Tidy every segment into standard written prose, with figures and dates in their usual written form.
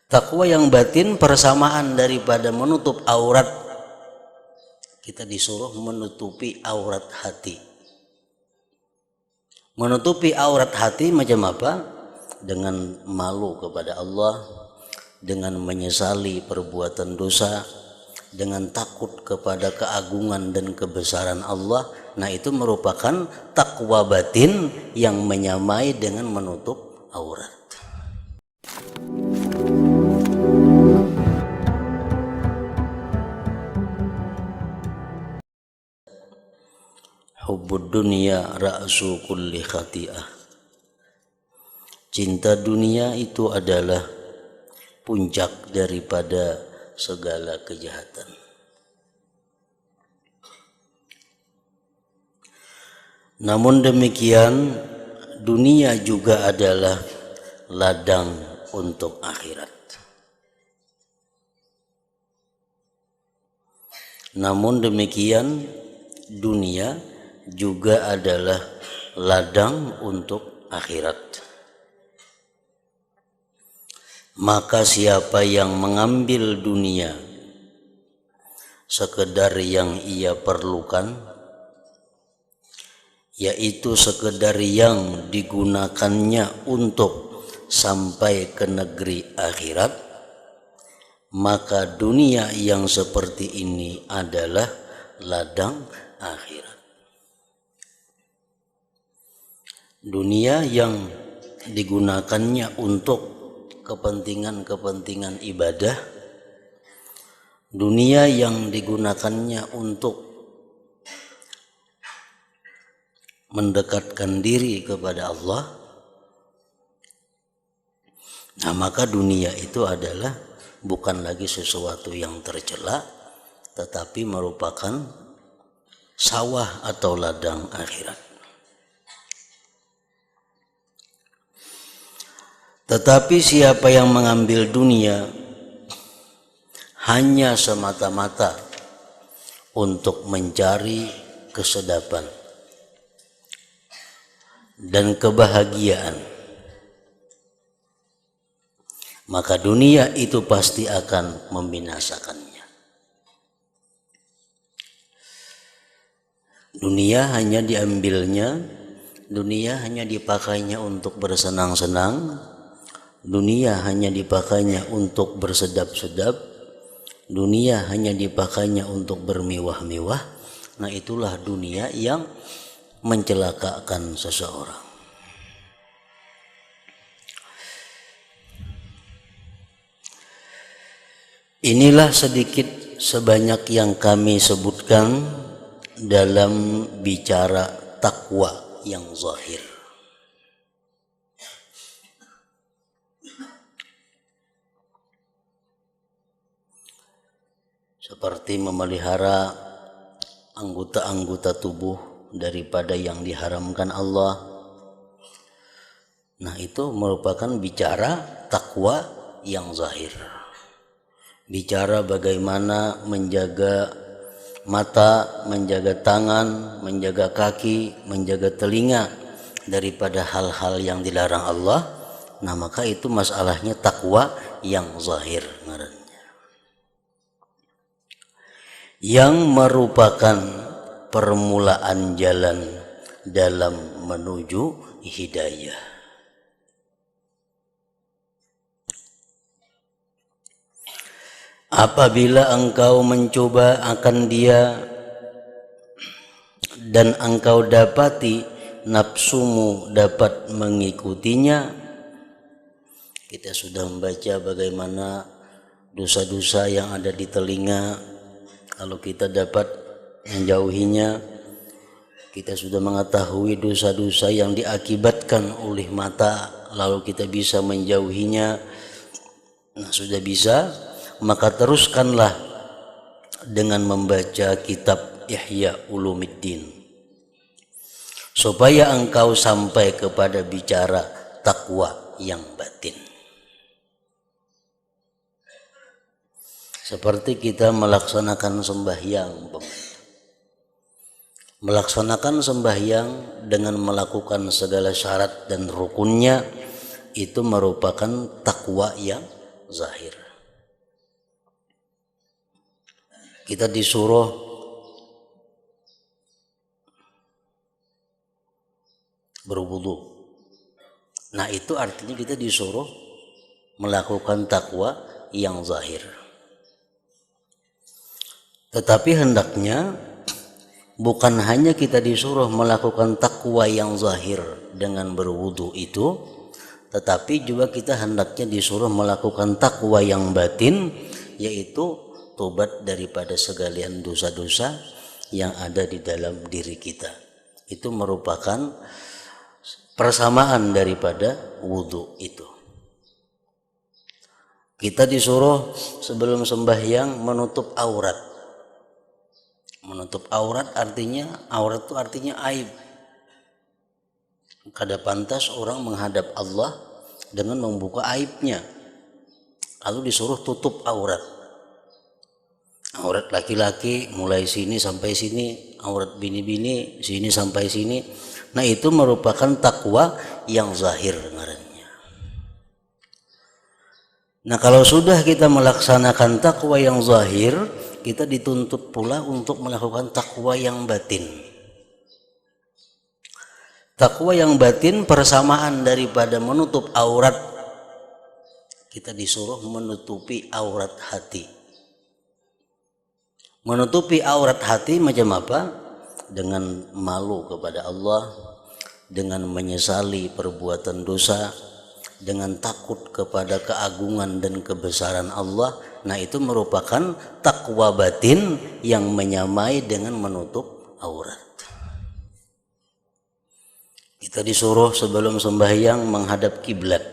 Takwa yang batin persamaan daripada menutup aurat. Kita disuruh menutupi aurat hati. Menutupi aurat hati macam apa? Dengan malu kepada Allah, dengan menyesali perbuatan dosa, dengan takut kepada keagungan dan kebesaran Allah. Nah, itu merupakan takwa batin yang menyamai dengan menutup aurat. Hubbud dunya ra'su kulli khati'ah. Cinta dunia itu adalah puncak daripada segala kejahatan. Namun demikian, dunia juga adalah ladang untuk akhirat. Namun demikian, dunia juga adalah ladang untuk akhirat. Maka siapa yang mengambil dunia sekedar yang ia perlukan, yaitu sekedar yang digunakannya untuk sampai ke negeri akhirat, maka dunia yang seperti ini adalah ladang akhirat. Dunia yang digunakannya untuk kepentingan-kepentingan ibadah, dunia yang digunakannya untuk mendekatkan diri kepada Allah, nah maka dunia itu adalah bukan lagi sesuatu yang tercela, tetapi merupakan sawah atau ladang akhirat. Tetapi siapa yang mengambil dunia hanya semata-mata untuk mencari kesedapan dan kebahagiaan, maka dunia itu pasti akan membinasakannya. Dunia hanya diambilnya, dunia hanya dipakainya untuk bersenang-senang, dunia hanya dipakainya untuk bersedap-sedap, dunia hanya dipakainya untuk bermewah-mewah. Nah, itulah dunia yang mencelakakan seseorang. Inilah sedikit sebanyak yang kami sebutkan dalam bicara takwa yang zahir. Seperti memelihara anggota-anggota tubuh daripada yang diharamkan Allah. Nah, itu merupakan bicara takwa yang zahir. Bicara bagaimana menjaga mata, menjaga tangan, menjaga kaki, menjaga telinga daripada hal-hal yang dilarang Allah. Nah, maka itu masalahnya takwa yang zahir ngarannya, yang merupakan permulaan jalan dalam menuju hidayah. Apabila engkau mencoba akan dia dan engkau dapati nafsumu dapat mengikutinya, kita sudah membaca bagaimana dosa-dosa yang ada di telinga. Kalau kita dapat menjauhinya, kita sudah mengetahui dosa-dosa yang diakibatkan oleh mata, lalu kita bisa menjauhinya. Nah, sudah bisa, maka teruskanlah dengan membaca kitab Ihya Ulumuddin, supaya engkau sampai kepada bicara takwa yang batin. Seperti kita melaksanakan sembahyang, melaksanakan sembahyang dengan melakukan segala syarat dan rukunnya, itu merupakan takwa yang zahir. Kita disuruh berwudu. Nah, itu artinya kita disuruh melakukan takwa yang zahir. Tetapi hendaknya bukan hanya kita disuruh melakukan takwa yang zahir dengan berwudu itu, tetapi juga kita hendaknya disuruh melakukan takwa yang batin, yaitu tobat daripada segalian dosa-dosa yang ada di dalam diri kita. Itu merupakan persamaan daripada wudu itu. Kita disuruh sebelum sembahyang menutup aurat. Menutup aurat artinya, aurat itu artinya aib. Kada pantas orang menghadap Allah dengan membuka aibnya. Lalu disuruh tutup aurat. Aurat laki-laki mulai sini sampai sini, aurat bini-bini sini sampai sini. Nah, itu merupakan takwa yang zahir ngarannya. Nah, kalau sudah kita melaksanakan takwa yang zahir, kita dituntut pula untuk melakukan takwa yang batin. Takwa yang batin persamaan daripada menutup aurat. Kita disuruh menutupi aurat hati. Menutupi aurat hati macam apa? Dengan malu kepada Allah, dengan menyesali perbuatan dosa, dengan takut kepada keagungan dan kebesaran Allah. Nah, itu merupakan takwa batin yang menyamai dengan menutup aurat. Kita disuruh sebelum sembahyang menghadap kiblat.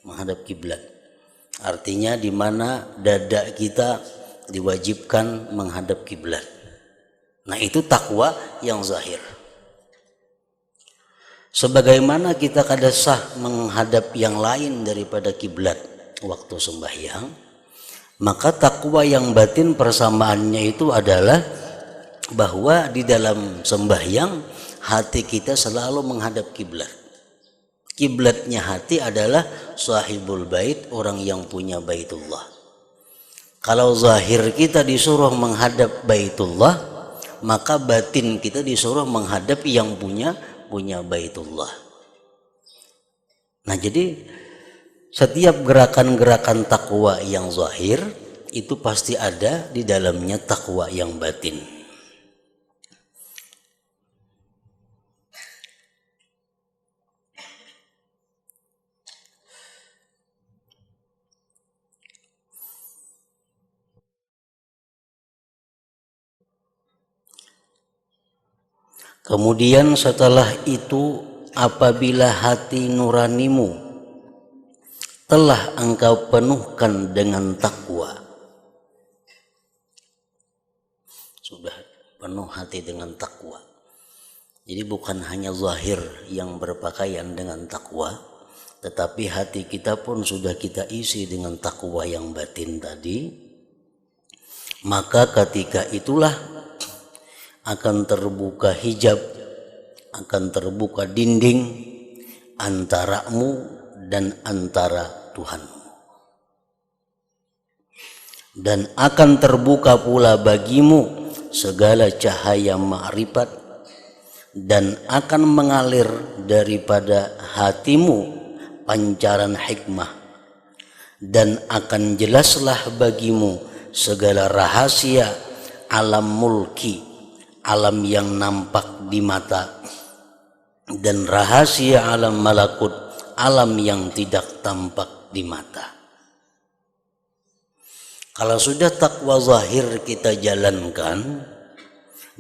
Menghadap kiblat artinya di mana dada kita diwajibkan menghadap kiblat. Nah, itu takwa yang zahir. Sebagaimana kita kada sah menghadap yang lain daripada kiblat waktu sembahyang, maka takwa yang batin persamaannya itu adalah bahwa di dalam sembahyang hati kita selalu menghadap kiblat. Kiblatnya hati adalah sahibul bait, orang yang punya baitullah. Kalau zahir kita disuruh menghadap baitullah, maka batin kita disuruh menghadap yang punya baitullah. Nah, jadi setiap gerakan-gerakan takwa yang zahir itu pasti ada di dalamnya takwa yang batin. Kemudian setelah itu, apabila hati nuranimu telah engkau penuhkan dengan takwa, sudah penuh hati dengan takwa. Jadi bukan hanya zahir yang berpakaian dengan takwa, tetapi hati kita pun sudah kita isi dengan takwa yang batin tadi. Maka ketika itulah akan terbuka hijab, akan terbuka dinding antaramu dan antara Tuhanmu. Dan akan terbuka pula bagimu segala cahaya ma'rifat, dan akan mengalir daripada hatimu pancaran hikmah, dan akan jelaslah bagimu segala rahasia alam mulki, alam yang nampak di mata, dan rahasia alam malakut, alam yang tidak tampak di mata. Kalau sudah takwa zahir kita jalankan,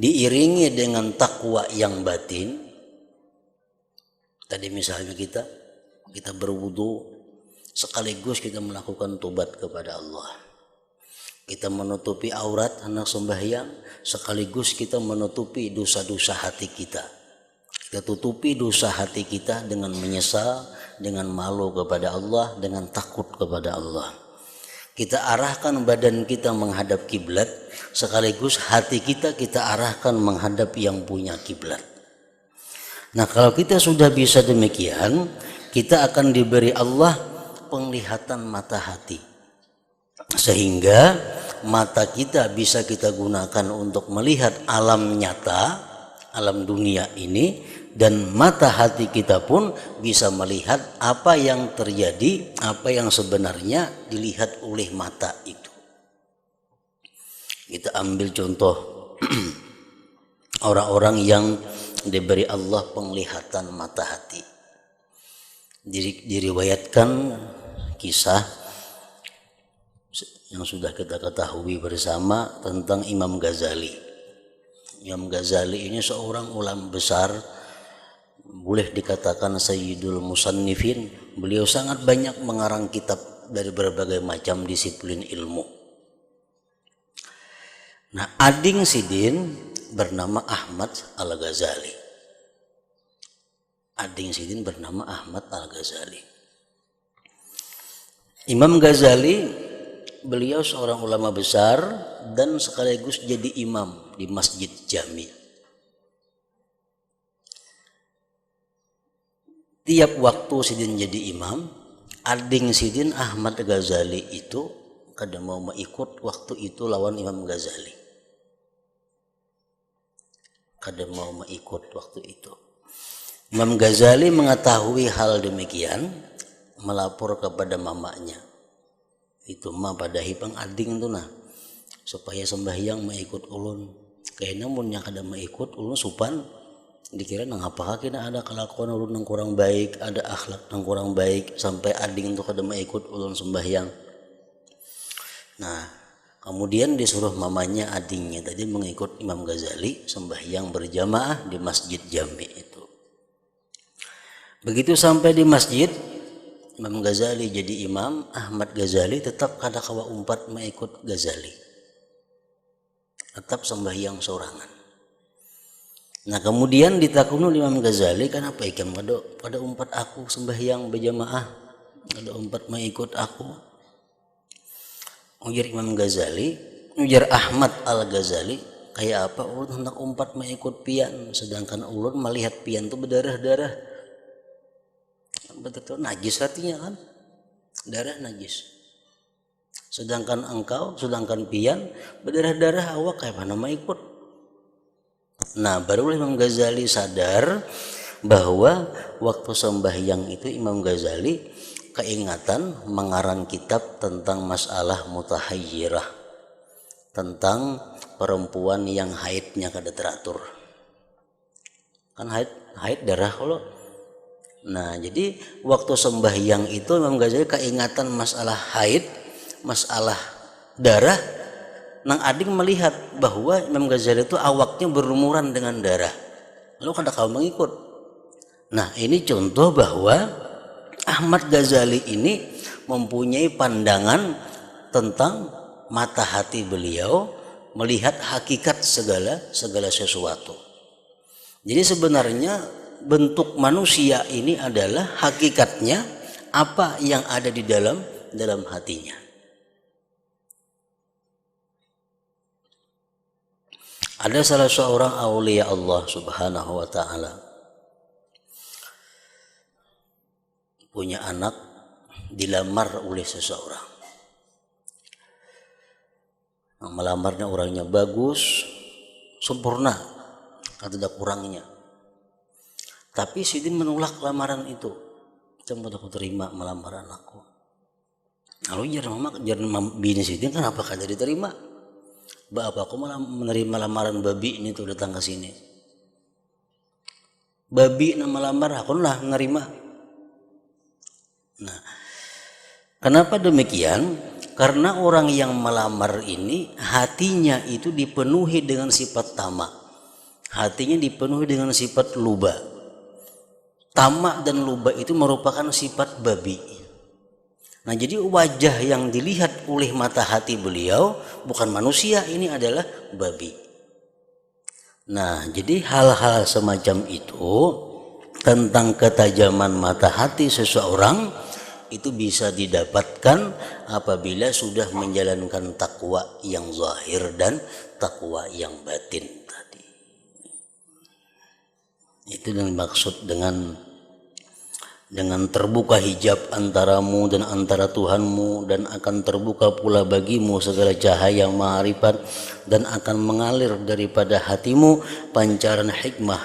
diiringi dengan takwa yang batin. Tadi misalnya kita berwudu, sekaligus kita melakukan tobat kepada Allah. Kita menutupi aurat hendak sembahyang, sekaligus kita menutupi dosa-dosa hati kita. Kita tutupi dosa hati kita dengan menyesal, dengan malu kepada Allah, dengan takut kepada Allah. Kita arahkan badan kita menghadap kiblat, sekaligus hati kita arahkan menghadap yang punya kiblat. Nah, kalau kita sudah bisa demikian, kita akan diberi Allah penglihatan mata hati, sehingga mata kita bisa kita gunakan untuk melihat alam nyata, alam dunia ini, dan mata hati kita pun bisa melihat apa yang terjadi, apa yang sebenarnya dilihat oleh mata itu. Kita ambil contoh orang-orang yang diberi Allah penglihatan mata hati. Diriwayatkan kisah yang sudah kita ketahui bersama tentang Imam Ghazali. Imam Ghazali ini seorang ulama besar, boleh dikatakan Sayyidul Musannifin. Beliau sangat banyak mengarang kitab dari berbagai macam disiplin ilmu. Nah, ading Sidin bernama Ahmad Al-Ghazali. Ading Sidin bernama Ahmad Al-Ghazali. Imam Ghazali, beliau seorang ulama besar dan sekaligus jadi imam di Masjid Jami. Tiap waktu Sidin jadi imam, ading Sidin Ahmad Ghazali itu kadang mau mengikut waktu itu lawan Imam Ghazali. Kadang mau mengikut waktu itu. Imam Ghazali mengetahui hal demikian, melapor kepada mamanya. Itu mah pada hipang ading tuh nah, supaya sembahyang mengikut ulun. Kayaknya munnya kada mengikut ulun supan, dikira nang apakah kena ada kelakuan ulun yang kurang baik, ada akhlak yang kurang baik sampai ading tuh kada mengikut ulun sembahyang. Nah, kemudian disuruh mamanya adingnya tadi mengikut Imam Ghazali sembahyang berjamaah di Masjid Jami itu. Begitu sampai di masjid, Imam Ghazali jadi imam, Ahmad Ghazali tetap kada kawa umpat mengikut Ghazali. Tetap sembahyang sorangan. Nah, kemudian ditakunu Imam Ghazali, kenapa ikam kada umpat aku sembahyang berjamaah, kada umpat mengikut aku. Ujar Imam Ghazali, ujar Ahmad Al-Ghazali, kayak apa ulun hendak umpat mengikut pian, sedangkan ulun melihat pian itu berdarah-darah. Betul najis artinya kan, darah najis. Sedangkan engkau, sedangkan pian berdarah-darah, awak kayak mana mau ikut. Nah, barulah Imam Ghazali sadar bahwa waktu sembahyang itu Imam Ghazali keingatan mengarang kitab tentang masalah mutahayyirah, tentang perempuan yang haidnya kada teratur. Kan haid darah kalau. Nah, jadi waktu sembahyang itu Imam Ghazali keingatan masalah haid, masalah darah. Nang ading melihat bahwa Imam Ghazali itu awaknya berlumuran dengan darah. Lalu kada kau mengikut. Nah, ini contoh bahwa Ahmad Ghazali ini mempunyai pandangan tentang mata hati beliau, melihat hakikat segala sesuatu. Jadi sebenarnya bentuk manusia ini adalah hakikatnya apa yang ada di dalam hatinya. Ada salah seorang aulia Allah Subhanahu wa taala punya anak dilamar oleh seseorang. Melamarnya orangnya bagus, sempurna, kada ada kurangnya. Tapi Sidin menolak lamaran itu. Jangan aku terima melamar anakku. Lalu jangan bini Sidin kenapa kada diterima? Bapak aku malah menerima lamaran babi ini tuh datang ke sini. Babi nama lamar aku lah menerima. Nah, kenapa demikian? Karena orang yang melamar ini hatinya itu dipenuhi dengan sifat tamak. Hatinya dipenuhi dengan sifat luba. Tamak dan luba itu merupakan sifat babi. Nah, jadi wajah yang dilihat oleh mata hati beliau bukan manusia, ini adalah babi. Nah, jadi hal-hal semacam itu tentang ketajaman mata hati seseorang itu bisa didapatkan apabila sudah menjalankan takwa yang zahir dan takwa yang batin tadi. Itu yang dimaksud dengan dengan terbuka hijab antaramu dan antara Tuhanmu, dan akan terbuka pula bagimu segala cahaya ma'rifat, dan akan mengalir daripada hatimu pancaran hikmah,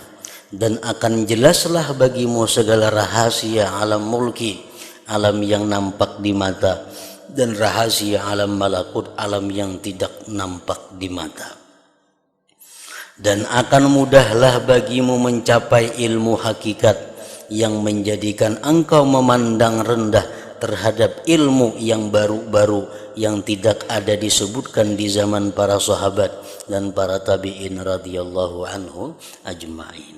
dan akan jelaslah bagimu segala rahasia alam mulki, alam yang nampak di mata, dan rahasia alam malakut, alam yang tidak nampak di mata. Dan akan mudahlah bagimu mencapai ilmu hakikat yang menjadikan engkau memandang rendah terhadap ilmu yang baru-baru yang tidak ada disebutkan di zaman para sahabat dan para tabi'in radhiyallahu anhu ajma'in.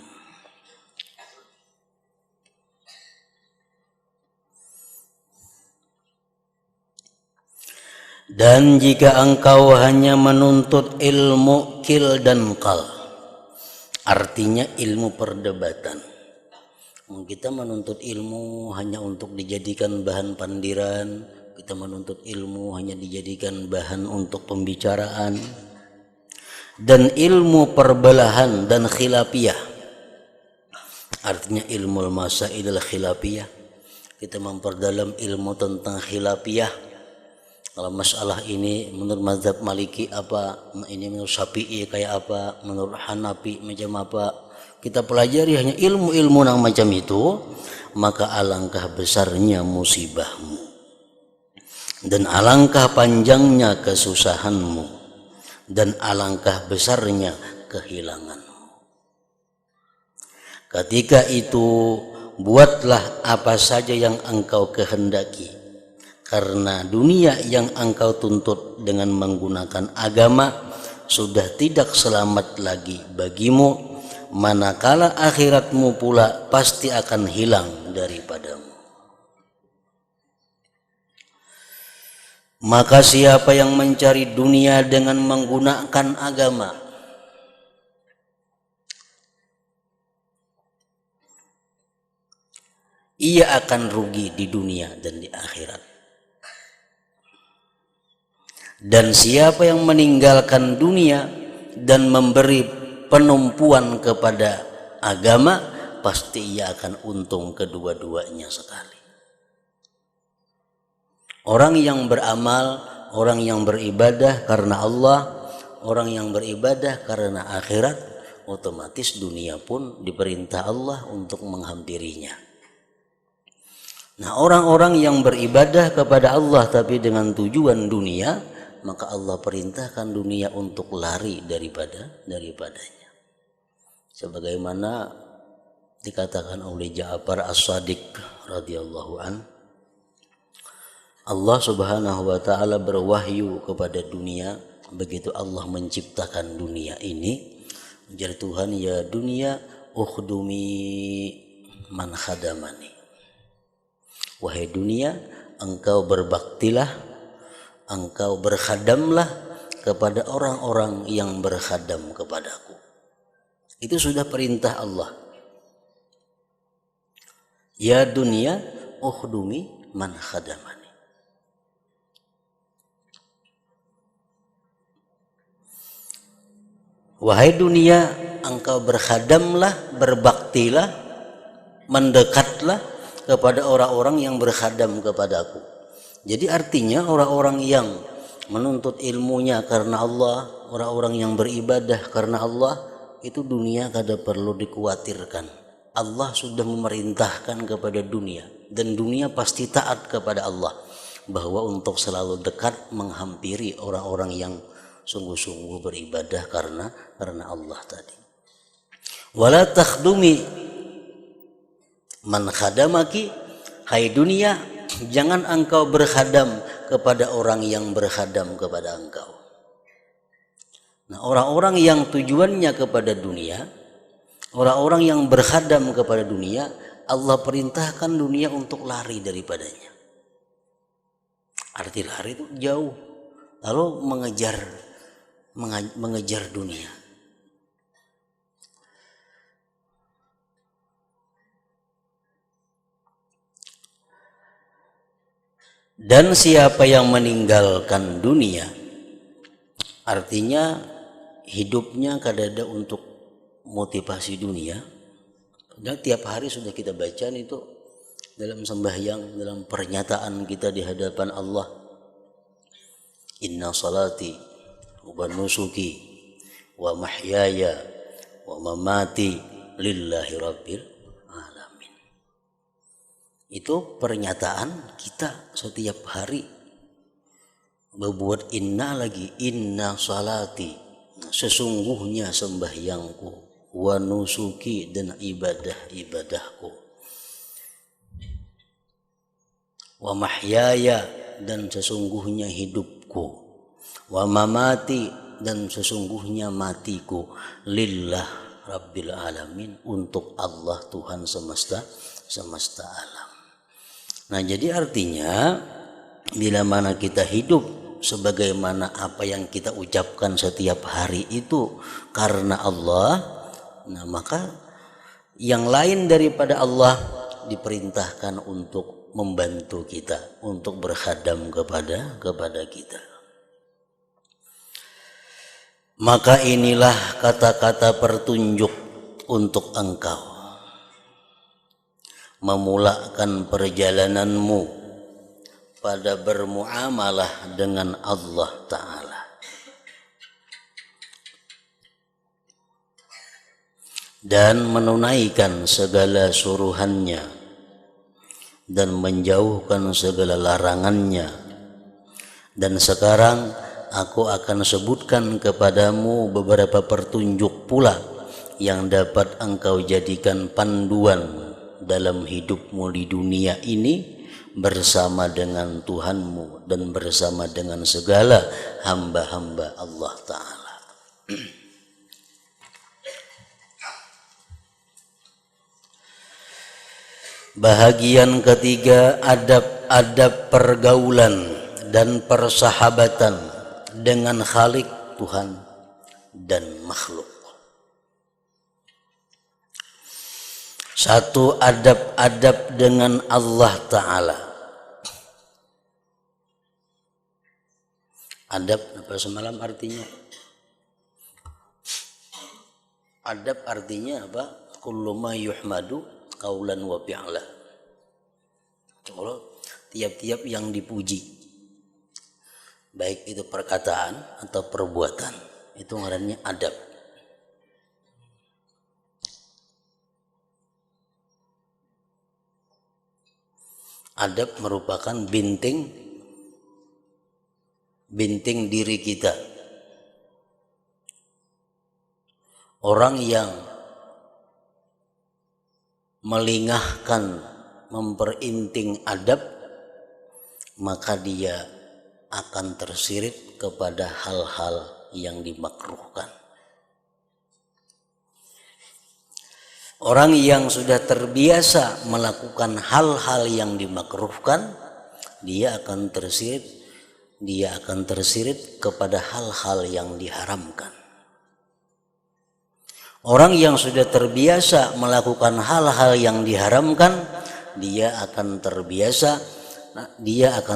Dan jika engkau hanya menuntut ilmu kil dan kal, artinya ilmu perdebatan. Kita menuntut ilmu hanya untuk dijadikan bahan pandiran, kita menuntut ilmu hanya dijadikan bahan untuk pembicaraan. Dan ilmu perbelahan dan khilafiyah, artinya ilmu masail khilafiyah, kita memperdalam ilmu tentang khilafiyah. Kalau masalah ini menurut mazhab Maliki apa, ini menurut Syafi'i kayak apa, menurut Hanafi macam apa, kita pelajari hanya ilmu-ilmu yang macam itu, maka alangkah besarnya musibahmu dan alangkah panjangnya kesusahanmu dan alangkah besarnya kehilanganmu. Ketika itu buatlah apa saja yang engkau kehendaki, karena dunia yang engkau tuntut dengan menggunakan agama sudah tidak selamat lagi bagimu, manakala akhiratmu pula pasti akan hilang daripadamu. Maka siapa yang mencari dunia dengan menggunakan agama, ia akan rugi di dunia dan di akhirat. Dan siapa yang meninggalkan dunia dan memberi penumpuan kepada agama, pasti ia akan untung kedua-duanya sekali. Orang yang beramal, orang yang beribadah karena Allah, orang yang beribadah karena akhirat, otomatis dunia pun diperintah Allah untuk menghampirinya. Nah, orang-orang yang beribadah kepada Allah tapi dengan tujuan dunia, maka Allah perintahkan dunia untuk lari daripadanya. Sebagaimana dikatakan oleh Ja'far As-Shadiq radhiyallahu an, Allah Subhanahu wa taala berwahyu kepada dunia begitu Allah menciptakan dunia ini. Ujar Tuhan, ya dunia ukhdumi man khadamani. Wahai dunia, engkau berbaktilah, engkau berkhadamlah kepada orang-orang yang berkhadam kepadaku. Itu sudah perintah Allah. Ya dunia ukhdumi man khadamani. Wahai dunia, engkau berkhadamlah, berbaktilah, mendekatlah kepada orang-orang yang berkhadam kepadaku. Jadi artinya orang-orang yang menuntut ilmunya karena Allah, orang-orang yang beribadah karena Allah, itu dunia kada perlu dikhawatirkan. Allah sudah memerintahkan kepada dunia, dan dunia pasti taat kepada Allah, bahwa untuk selalu dekat menghampiri orang-orang yang sungguh-sungguh beribadah karena Allah tadi. Wala takhdumi man khadamaki, hai dunia, jangan engkau berkhadam kepada orang yang berkhadam kepada engkau. Nah, orang-orang yang tujuannya kepada dunia, orang-orang yang berkhadam kepada dunia, Allah perintahkan dunia untuk lari daripadanya. Arti lari itu jauh, lalu mengejar dunia. Dan siapa yang meninggalkan dunia, artinya hidupnya kadada untuk motivasi dunia. Dan tiap hari sudah kita baca itu dalam sembahyang, dalam pernyataan kita di hadapan Allah. Inna salati wa nusuki wa mahyaya wa mamati lillahi rabbil alamin. Itu pernyataan kita setiap hari. Berbuat inna lagi, inna salati, sesungguhnya sembahyangku, wa nusuki, dan ibadah-ibadahku, wa mahyaya, dan sesungguhnya hidupku, wa mamati, dan sesungguhnya matiku, lillah rabbil alamin, untuk Allah Tuhan semesta alam. Nah, jadi artinya bila mana kita hidup sebagaimana apa yang kita ucapkan setiap hari itu karena Allah, nah maka yang lain daripada Allah diperintahkan untuk membantu kita, untuk berkhadam kepada kita. Maka inilah kata-kata pertunjuk untuk engkau memulakan perjalananmu pada bermuamalah dengan Allah Ta'ala, dan menunaikan segala suruhannya dan menjauhkan segala larangannya. Dan sekarang aku akan sebutkan kepadamu beberapa pertunjuk pula yang dapat engkau jadikan panduan dalam hidupmu di dunia ini bersama dengan Tuhanmu dan bersama dengan segala hamba-hamba Allah Ta'ala. Bahagian ketiga, adab-adab pergaulan dan persahabatan dengan Khalik Tuhan dan makhluk. Satu, adab-adab dengan Allah Ta'ala. Adab apa semalam artinya? Adab artinya apa? Kullu ma yuhmadu qaulan wa fi'la. Kalau tiap-tiap yang dipuji, baik itu perkataan atau perbuatan, itu ngarannya adab. Adab merupakan binting diri kita. Orang yang melingahkan, memperinting adab, maka dia akan tersirit kepada hal-hal yang dimakruhkan. Orang yang sudah terbiasa melakukan hal-hal yang dimakruhkan, dia akan tersirit kepada hal-hal yang diharamkan. Orang yang sudah terbiasa melakukan hal-hal yang diharamkan, dia akan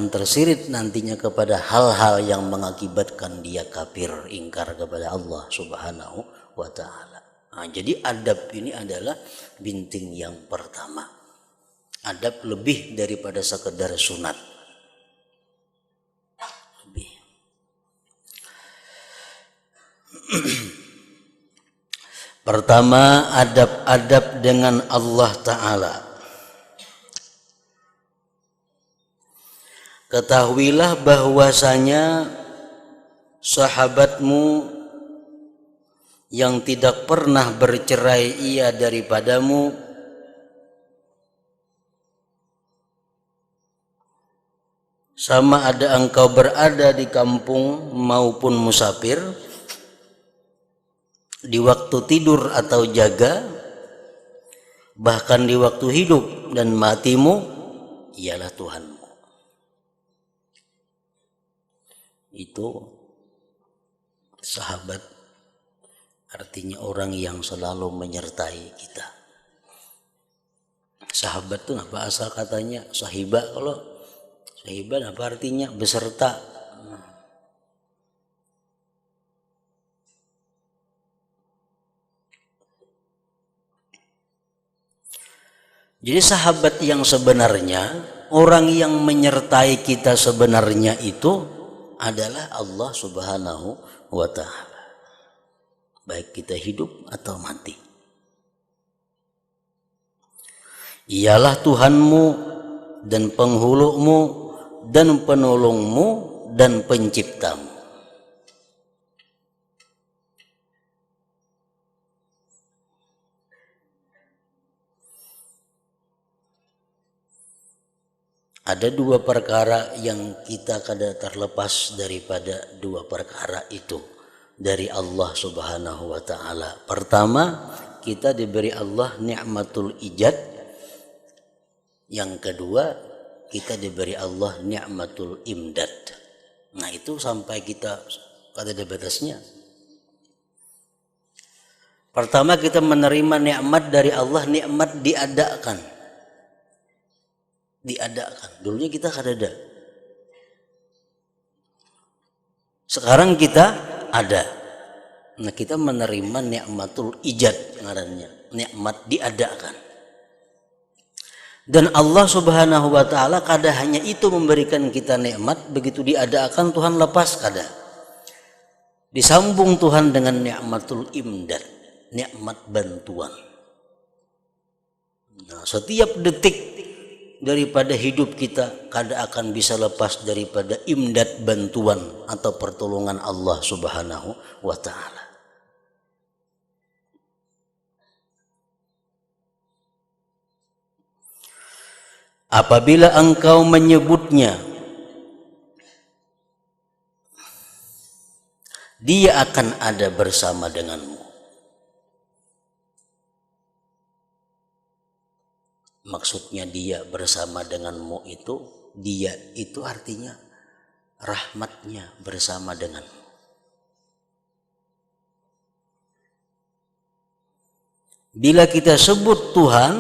tersirit nantinya kepada hal-hal yang mengakibatkan dia kafir, ingkar kepada Allah Subhanahu wa Ta'ala. Nah, jadi adab ini adalah binting yang pertama. Adab lebih daripada sekedar sunat. Lebih. Pertama, adab-adab dengan Allah Ta'ala. Ketahuilah bahwasanya sahabatmu yang tidak pernah bercerai ia daripadamu sama ada engkau berada di kampung maupun musafir, di waktu tidur atau jaga, bahkan di waktu hidup dan matimu, ialah Tuhanmu. Itu sahabat, artinya orang yang selalu menyertai kita. Sahabat itu apa asal katanya? Sahibah. Kalau sahibah apa artinya? Beserta. Jadi sahabat yang sebenarnya, orang yang menyertai kita sebenarnya itu adalah Allah Subhanahu wa ta'ala. Baik kita hidup atau mati. Ialah Tuhanmu dan penghulumu dan penolongmu dan penciptamu. Ada dua perkara yang kita kada terlepas daripada dua perkara itu dari Allah Subhanahu wa ta'ala. Pertama, kita diberi Allah ni'matul ijad. Yang kedua, kita diberi Allah ni'matul imdad. Nah, itu sampai kita kada ada batasnya. Pertama, kita menerima nikmat dari Allah, nikmat diadakan. Dulunya kita kada ada, sekarang kita ada. Nah, kita menerima nikmatul ijad, ngarannya nikmat diadakan. Dan Allah Subhanahu wa ta'ala kada hanya itu memberikan kita nikmat, begitu diadakan Tuhan lepas, kada. Disambung Tuhan dengan nikmatul imdad, nikmat bantuan. Nah, setiap detik daripada hidup kita kada akan bisa lepas daripada imdad, bantuan atau pertolongan Allah Subhanahu wa ta'ala. Apabila engkau menyebutnya, Dia akan ada bersama denganmu. Maksudnya Dia bersama denganmu itu, Dia itu artinya rahmatnya bersama denganmu. Bila kita sebut Tuhan,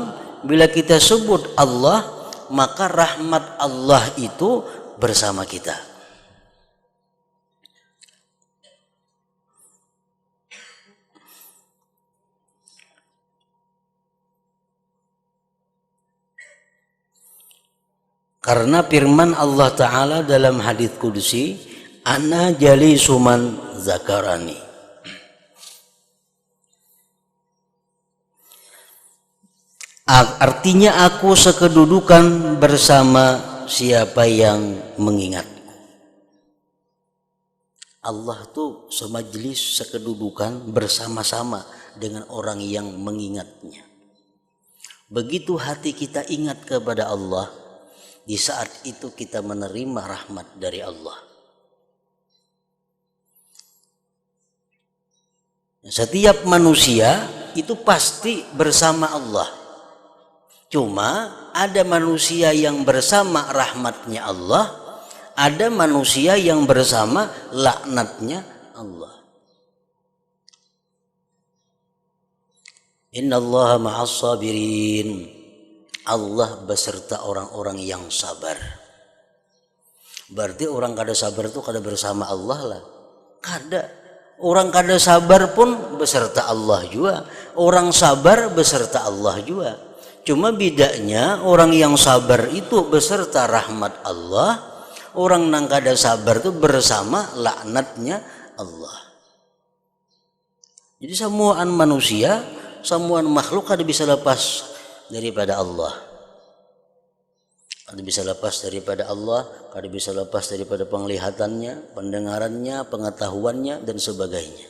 bila kita sebut Allah, maka rahmat Allah itu bersama kita. Karena firman Allah Ta'ala dalam hadits qudsi, ana jalisu man zakarani. Artinya aku sekedudukan bersama siapa yang mengingatku. Allah tuh semajlis, sekedudukan bersama-sama dengan orang yang mengingatnya. Begitu hati kita ingat kepada Allah, di saat itu kita menerima rahmat dari Allah. Setiap manusia itu pasti bersama Allah. Cuma ada manusia yang bersama rahmatnya Allah, ada manusia yang bersama laknatnya Allah. Innallaha ma'as sabirin. Allah beserta orang-orang yang sabar. Berarti orang kada sabar itu kada bersama Allah lah. Kada. Orang kada sabar pun beserta Allah juga. Orang sabar beserta Allah juga. Cuma bedanya orang yang sabar itu beserta rahmat Allah. Orang yang kada sabar itu bersama laknatnya Allah. Jadi semuaan manusia, semuaan makhluk kada bisa lepas daripada Allah. Kada bisa lepas daripada Allah, kada bisa lepas daripada penglihatannya, pendengarannya, pengetahuannya dan sebagainya.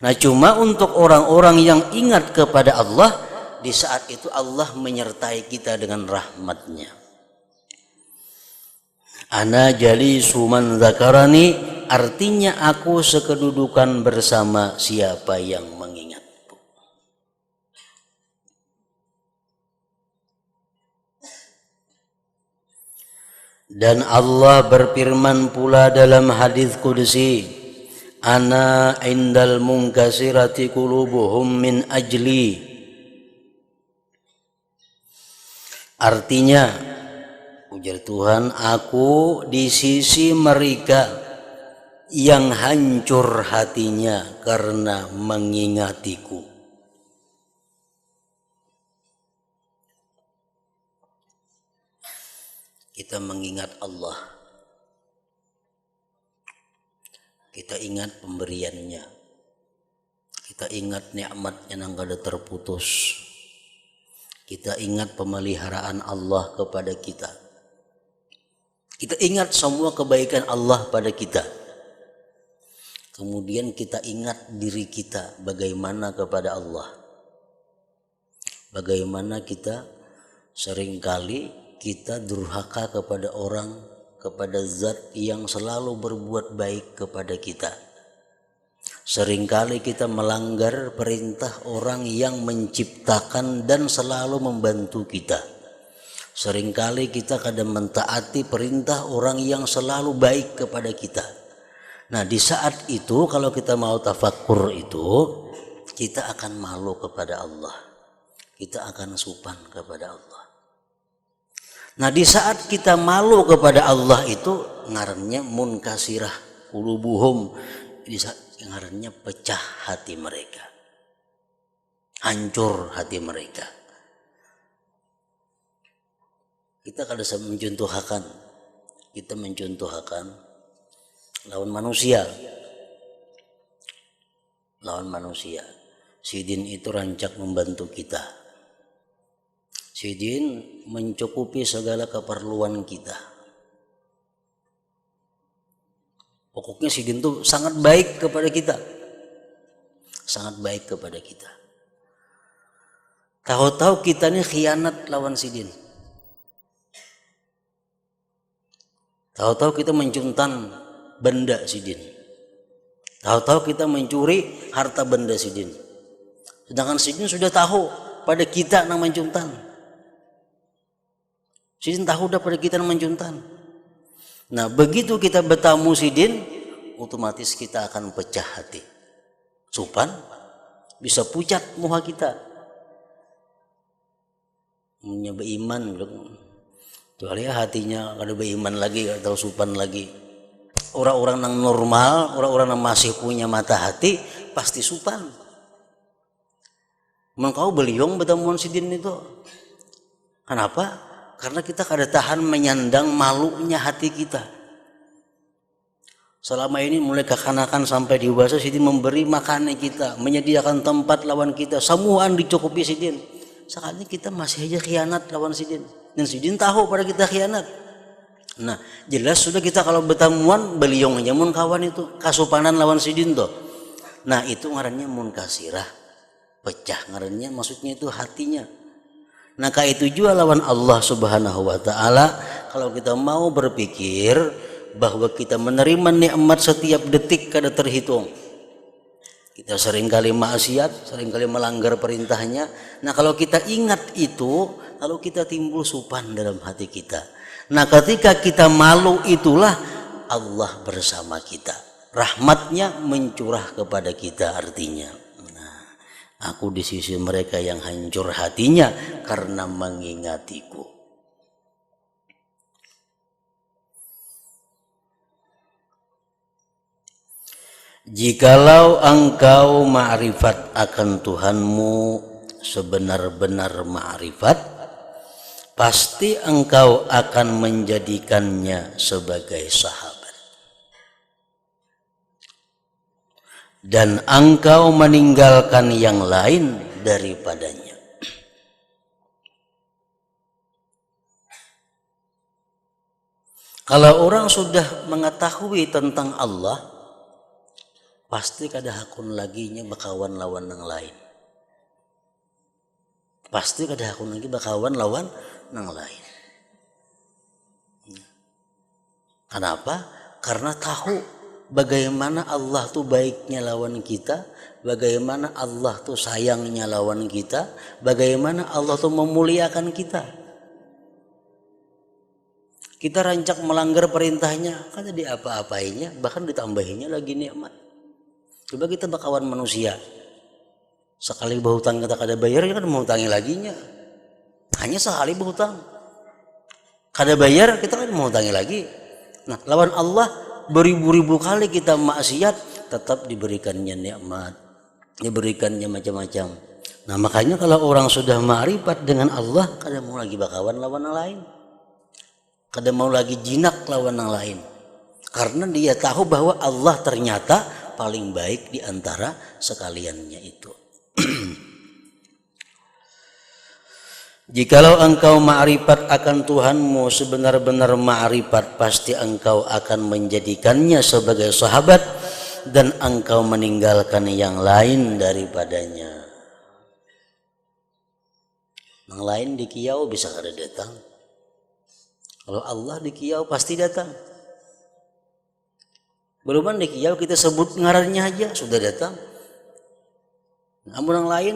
Nah, cuma untuk orang-orang yang ingat kepada Allah, di saat itu Allah menyertai kita dengan rahmatnya. Ana jalisu man zakarani, artinya aku sekedudukan bersama siapa yang mengingatku. Dan Allah berfirman pula dalam hadits qudsi, ana indal munkasirati qulubuhum min ajli. Artinya, ujar Tuhan, aku di sisi mereka yang hancur hatinya karena mengingatiku. kita mengingat Allah, kita ingat pemberiannya, kita ingat nikmatnya yang kada terputus, kita ingat pemeliharaan Allah kepada kita, kita ingat semua kebaikan Allah pada kita. Kemudian kita ingat diri kita bagaimana kepada Allah, bagaimana kita seringkali kita durhaka kepada orang, kepada zat yang selalu berbuat baik kepada kita. Seringkali kita melanggar perintah orang yang menciptakan dan selalu membantu kita. Seringkali kita kadang mentaati perintah orang yang selalu baik kepada kita. Nah, di saat itu kalau kita mau tafakkur itu, kita akan malu kepada Allah. Kita akan sopan kepada Allah. Nah, di saat kita malu kepada Allah itu ngarannya munkasirah qulubuhum, di saat ngarannya pecah hati mereka, hancur hati mereka. Kita kada mencontohkan, kita mencontohkan lawan manusia. Sidin itu rancak membantu kita. Sidin mencukupi segala keperluan kita. Pokoknya Sidin itu sangat baik kepada kita. Sangat baik kepada kita. Tahu-tahu kita ini khianat lawan Sidin. Tahu-tahu kita mencuntan benda Sidin. Tahu-tahu kita mencuri harta benda Sidin. Sedangkan Sidin sudah tahu pada kita yang mencuntan. Sidin tahu dah pada kita yang mencuntan. Nah, begitu kita bertamu Sidin, otomatis kita akan pecah hati. Sopan, bisa pucat muka kita. Punya beriman, kecuali hatinya kada beriman lagi, kada tahu sopan lagi. Orang-orang yang normal, orang-orang yang masih punya mata hati pasti sopan. Mengkau beliung bertemuan Sidin itu. Kenapa? Karena kita kada tahan menyandang malunya hati kita. Selama ini mulai kekanakan sampai dewasa Sidin memberi makanan kita, menyediakan tempat lawan kita, semuaan dicukupi Sidin. Sekali kita masih aja khianat lawan Sidin, dan Sidin tahu pada kita khianat. Nah, jelas sudah kita kalau bertemuan beliung nyamun kawan itu kasupanan lawan Sidin tuh. Nah, itu ngarannya munkasirah, pecah ngarannya, maksudnya itu hatinya. Nah, kayak itu juga lawan Allah Subhanahu wa taala. Kalau kita mau berpikir bahwa kita menerima nikmat setiap detik kada terhitung. Kita seringkali maksiat, seringkali melanggar perintahnya. Nah, kalau kita ingat itu, lalu kita timbul sopan dalam hati kita. Nah, ketika kita malu itulah Allah bersama kita. Rahmatnya mencurah kepada kita artinya. Nah, aku di sisi mereka yang hancur hatinya karena mengingatiku. Jikalau engkau ma'rifat akan Tuhanmu sebenar-benar ma'rifat, pasti engkau akan menjadikannya sebagai sahabat. Dan engkau meninggalkan yang lain daripadanya. Kalau orang sudah mengetahui tentang Allah, pasti kada hakun laginya bakawan lawan yang lain. Pasti kada hakun lagi bakawan lawan yang lain. Kenapa? Karena tahu bagaimana Allah tuh baiknya lawan kita, bagaimana Allah tuh sayangnya lawan kita, bagaimana Allah tuh memuliakan kita. Kita rancak melanggar perintahnya, kada diapa-apainya, bahkan ditambahinya lagi nikmat. Coba kita bakawan manusia, sekali berhutang kita kada bayar, kita mau hutangi laginya. Hanya sekali berhutang, kada bayar, kita kan mau hutangi lagi. Nah, lawan Allah beribu-ribu kali kita maksiat, tetap diberikannya nikmat, diberikannya macam-macam. Nah, makanya kalau orang sudah ma'rifat dengan Allah, kada mau lagi bakawan lawan yang lain. kada mau lagi jinak lawan yang lain, karena dia tahu bahwa Allah ternyata paling baik di antara sekaliannya itu. Jikalau engkau ma'rifat akan Tuhanmu sebenar-benar ma'rifat, pasti engkau akan menjadikannya sebagai sahabat dan engkau meninggalkan yang lain daripadanya. Yang lain di kiau bisa kada datang. Kalau Allah di kiau pasti datang. Beluman di kiau kita sebut ngarannya aja sudah datang. Namun yang lain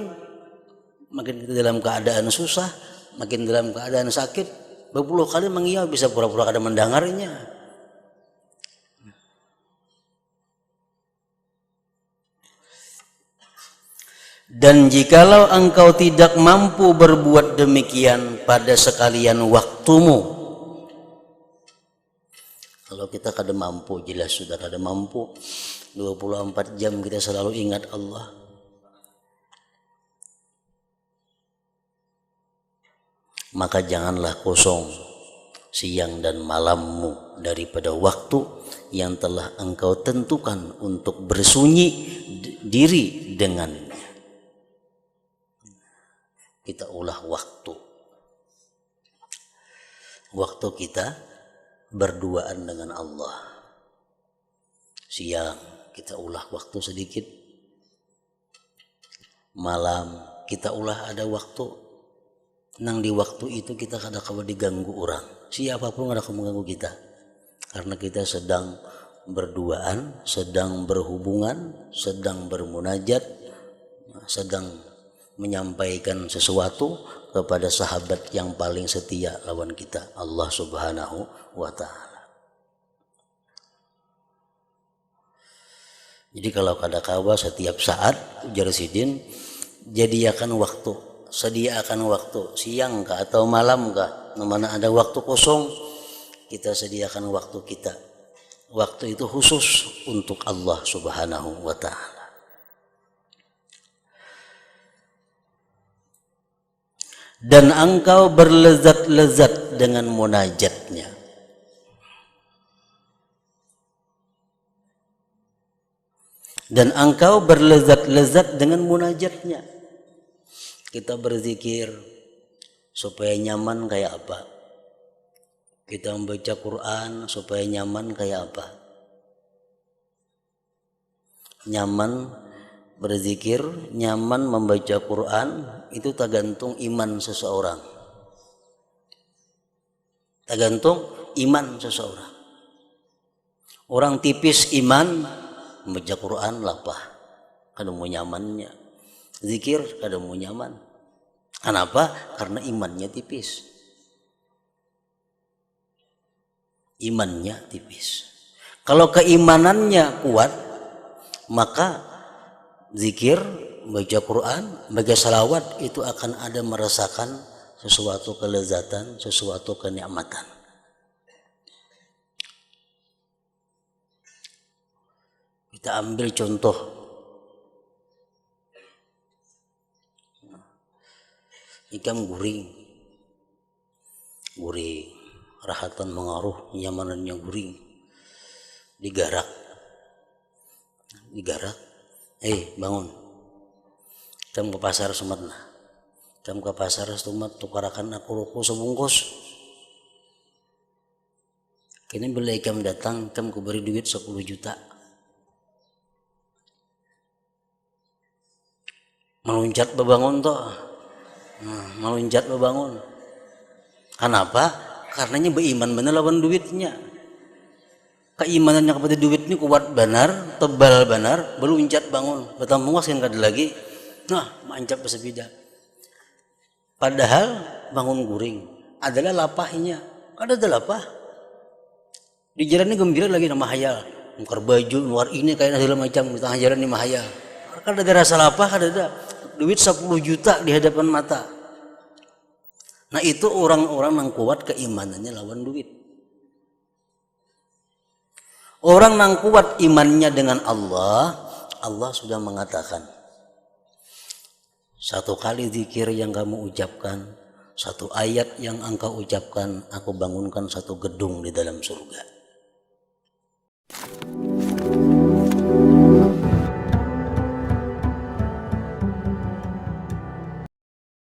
makin kita dalam keadaan susah, makin dalam keadaan sakit, berpuluh kali mengiau bisa pura-pura kada mendengarnya. Dan jikalau engkau tidak mampu berbuat demikian pada sekalian waktumu, kalau kita kada mampu, jelas sudah kada mampu, 24 jam kita selalu ingat Allah, maka janganlah kosong siang dan malammu daripada waktu yang telah engkau tentukan untuk bersunyi diri dengannya. Kita ulah waktu kita berduaan dengan Allah. Siang kita ulah waktu sedikit, malam kita ulah ada waktu. Nang di waktu itu kita kada kawa diganggu orang, siapapun kada kawa mengganggu kita, karena kita sedang berduaan, sedang berhubungan, sedang bermunajat, sedang menyampaikan sesuatu kepada sahabat yang paling setia lawan kita, Allah Subhanahu wa ta'ala. Jadi kalau kada kawa setiap saat ujar sidin, jadiakan waktu, sediakan waktu, siang kah atau malam kah, mana ada waktu kosong, kita sediakan waktu kita. Waktu itu khusus untuk Allah Subhanahu wa ta'ala. Dan engkau berlezat-lezat dengan munajatnya. Dan engkau berlezat-lezat dengan munajatnya. Kita berzikir supaya nyaman kayak apa? Kita membaca Quran supaya nyaman kayak apa? Nyaman berzikir, nyaman membaca Quran, itu tergantung iman seseorang. Tergantung iman seseorang. Orang tipis iman, membaca Quran lapah, kada mau nyamannya. Zikir kada mau nyaman. Kenapa? Karena imannya tipis. Imannya tipis. Kalau keimanannya kuat, maka zikir, baca Quran, baca salawat itu akan ada merasakan sesuatu kelezatan, sesuatu kenikmatan. Kita ambil contoh ikan guring, rahatan mengaruh, nyamanannya guring, digarak, bangun, jam ke pasar sumatna, jam ke pasar sumat tukarakan aku ruku sebungkus. Kini bila ikam datang, ikam ku beri duit 10 juta. Meluncat bebangun toh, meluncat bebangun. Kenapa? Karenanya beriman benar lawan duitnya. Keimanannya kepada duit ini kuat benar, tebal benar, beluncat bangun, betam muas kan kada lagi, mancap bersepeda. Padahal bangun guring adalah lapahnya, kada ada lapah. Di jalan ini gembira lagi nama hayal, mukar baju luar ini kayak segala macam di tengah jalan ini mahayal. Kada ada rasa lapah, kada ada. Duit 10 juta di hadapan mata. Nah itu orang-orang yang kuat keimanannya lawan duit. Orang yang kuat imannya dengan Allah, Allah sudah mengatakan, satu kali zikir yang kamu ucapkan, Satu ayat yang engkau ucapkan, aku bangunkan satu gedung di dalam surga.